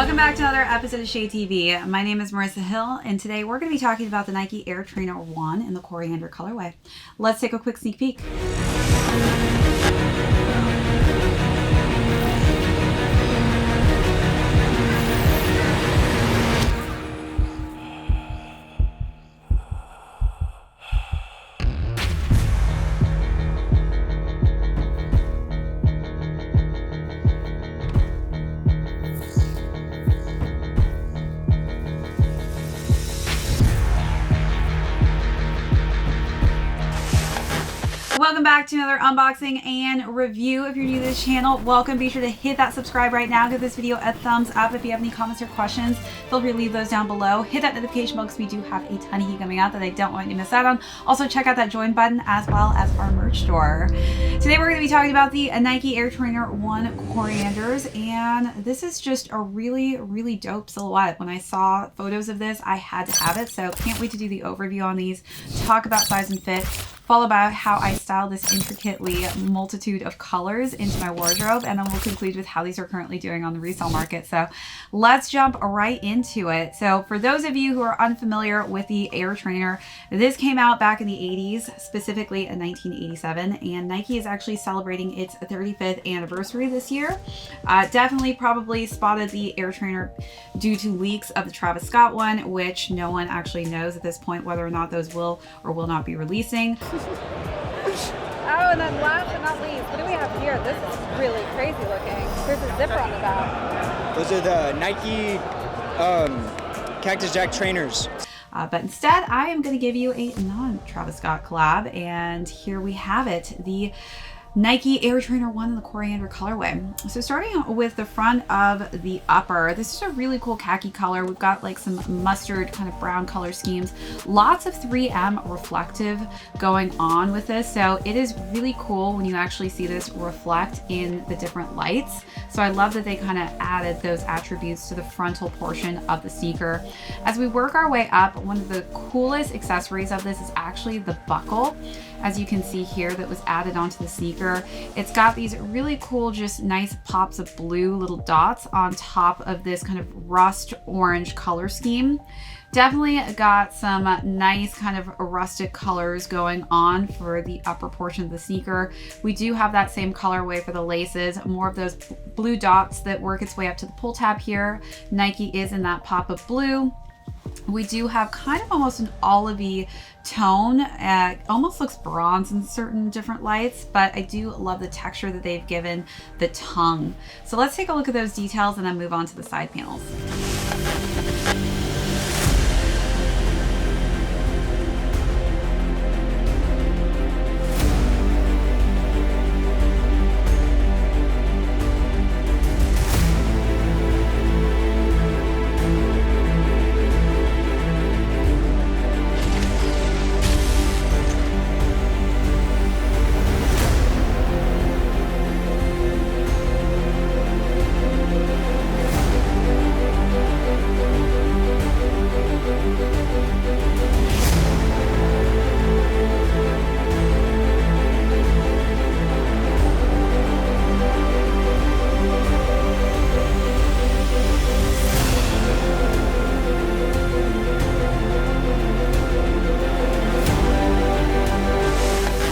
Welcome back to another episode of ShadeTV. My name is Marissa Hill, and today we're going to be talking about the Nike Air Trainer 1 in the Coriander colorway. Let's take a quick sneak peek. Welcome back to another unboxing and review. If you're new to this channel, welcome. Be sure to hit that subscribe right now. Give this video a thumbs up. If you have any comments or questions, feel free to leave those down below. Hit that notification bell because we do have a ton of heat coming out that I don't want you to miss out on. Also, check out that join button as well as our merch store. Today, we're going to be talking about the Nike Air Trainer 1 Corianders, and this is just a really, really dope silhouette. When I saw photos of this, I had to have it, so can't wait to do the overview on these, talk about size and fit, followed by how I style this intricately multitude of colors into my wardrobe, and then we'll conclude with how these are currently doing on the resale market. So let's jump right into it. So for those of you who are unfamiliar with the Air Trainer, this came out back in the 80s, specifically in 1987, and Nike is actually celebrating its 35th anniversary this year. Definitely probably spotted the Air Trainer due to leaks of the Travis Scott one, which no one actually knows at this point whether or not those will or will not be releasing. Oh, and then last but not least, what do we have here? This is really crazy looking. There's a zipper on the back. Those are the Nike Cactus Jack trainers. But instead, I am going to give you a non-Travis Scott collab, and here we have it, the Nike Air Trainer 1 in the Coriander colorway. So starting with the front of the upper, this is a really cool khaki color. We've got like some mustard kind of brown color schemes. Lots of 3M reflective going on with this. So it is really cool when you actually see this reflect in the different lights. So I love that they kind of added those attributes to the frontal portion of the sneaker. As we work our way up, one of the coolest accessories of this is actually the buckle, as you can see here, that was added onto the sneaker. It's got these really cool, just nice pops of blue little dots on top of this kind of rust orange color scheme. Definitely got some nice kind of rustic colors going on for the upper portion of the sneaker. We do have that same colorway for the laces, more of those blue dots that work its way up to the pull tab here. Nike is in that pop of blue. We do have kind of almost an olivey tone. Almost looks bronze in certain different lights, but I do love the texture that they've given the tongue. So let's take a look at those details and then move on to the side panels.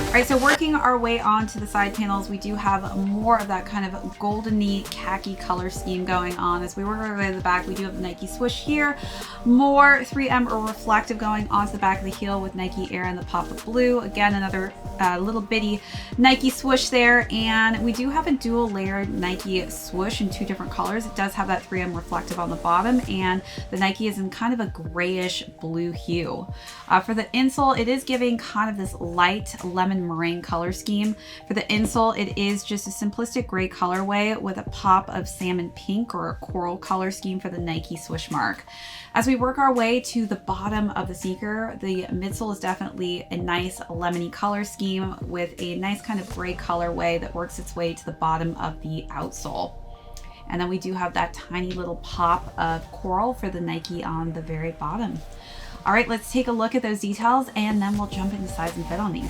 All right, so working our way onto the side panels, we do have more of that kind of goldeny khaki color scheme going on. As we work our way to the back, we do have the Nike swoosh here, more 3M or reflective going onto the back of the heel with Nike Air and the pop of blue. Again, another little bitty Nike swoosh there, and we do have a dual layered Nike swoosh in two different colors. It does have that 3M reflective on the bottom, and the Nike is in kind of a grayish blue hue. For the insole, it is giving kind of this light lemon meringue color scheme. For the insole, it is just a simplistic gray colorway with a pop of salmon pink or a coral color scheme for the Nike swoosh mark. As we work our way to the bottom of the sneaker, the midsole is definitely a nice lemony color scheme with a nice kind of gray colorway that works its way to the bottom of the outsole. And then we do have that tiny little pop of coral for the Nike on the very bottom. All right, let's take a look at those details and then we'll jump into size and fit on these.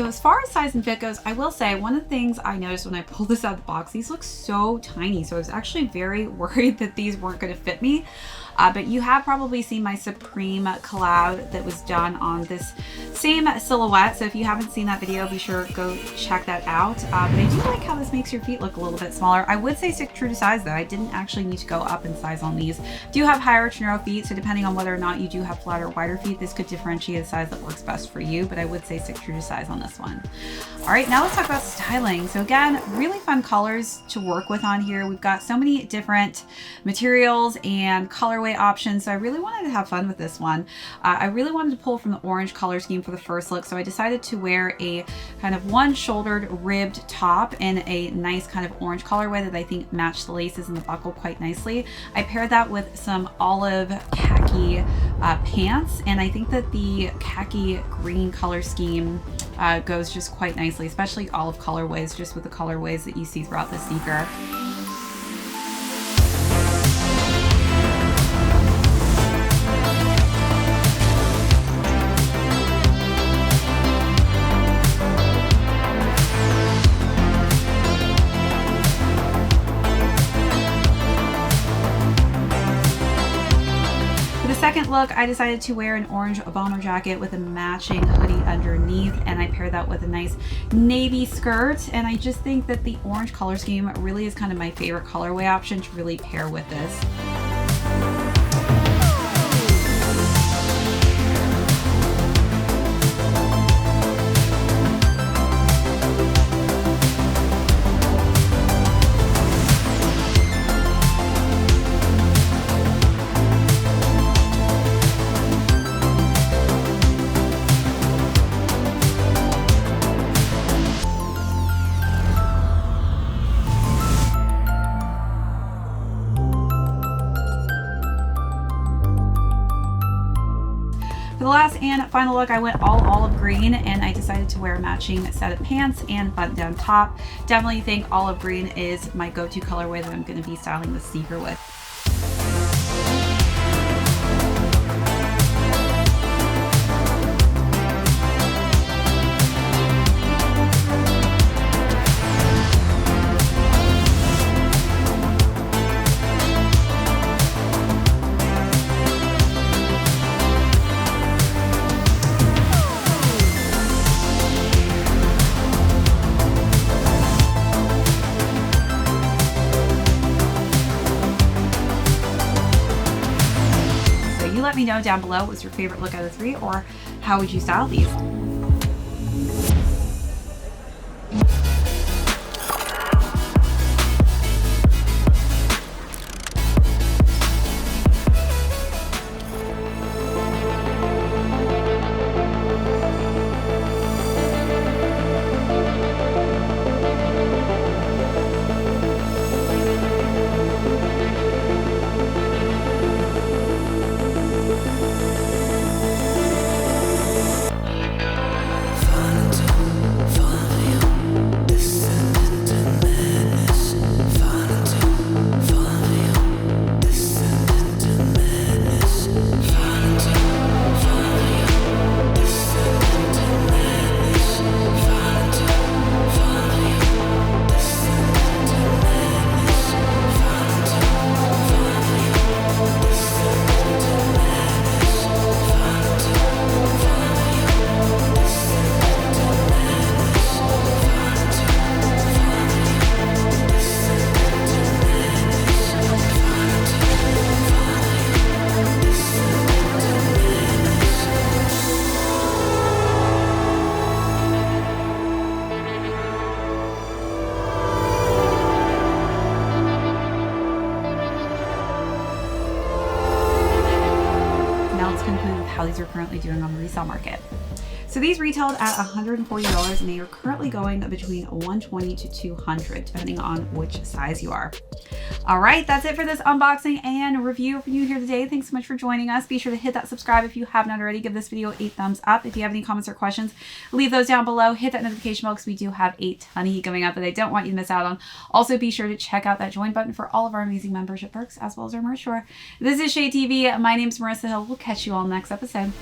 So as far as size and fit goes, I will say one of the things I noticed when I pulled this out of the box, these look so tiny. So I was actually very worried that these weren't going to fit me. But you have probably seen my Supreme collab that was done on this same silhouette. So if you haven't seen that video, be sure to go check that out. But I do like how this makes your feet look a little bit smaller. I would say stick true to size though. I didn't actually need to go up in size on these. Do have higher to narrow feet, so depending on whether or not you do have flatter or wider feet, this could differentiate the size that works best for you, but I would say stick true to size on this one. All right, now let's talk about styling. So again, really fun colors to work with on here. We've got so many different materials and colorway options, so I really wanted to have fun with this one. I really wanted to pull from the orange color scheme for the first look, so I decided to wear a kind of one-shouldered ribbed top in a nice kind of orange colorway that I think matched the laces and the buckle quite nicely. I paired that with some olive khaki pants, and I think that the khaki green color scheme goes just quite nicely, especially olive colorways, just with the colorways that you see throughout the sneaker. Second look, I decided to wear an orange bomber jacket with a matching hoodie underneath, and I paired that with a nice navy skirt. And I just think that the orange color scheme really is kind of my favorite colorway option to really pair with this. For the last and final look, I went all olive green, and I decided to wear a matching set of pants and button-down top. Definitely think olive green is my go-to colorway that I'm going to be styling this sneaker with. Let me know down below what was your favorite look out of the three, or how would you style these? How these are currently doing on the resale market. So these retailed at $140, and they are currently going between $120 to $200, depending on which size you are. All right, that's it for this unboxing and review for you here today. Thanks so much for joining us. Be sure to hit that subscribe if you have not already. Give this video a thumbs up. If you have any comments or questions, leave those down below. Hit that notification bell because we do have a ton of heat coming up that I don't want you to miss out on. Also, be sure to check out that join button for all of our amazing membership perks, as well as our merch store. This is ShadeTV. My name's Marissa Hill. We'll catch you all next episode.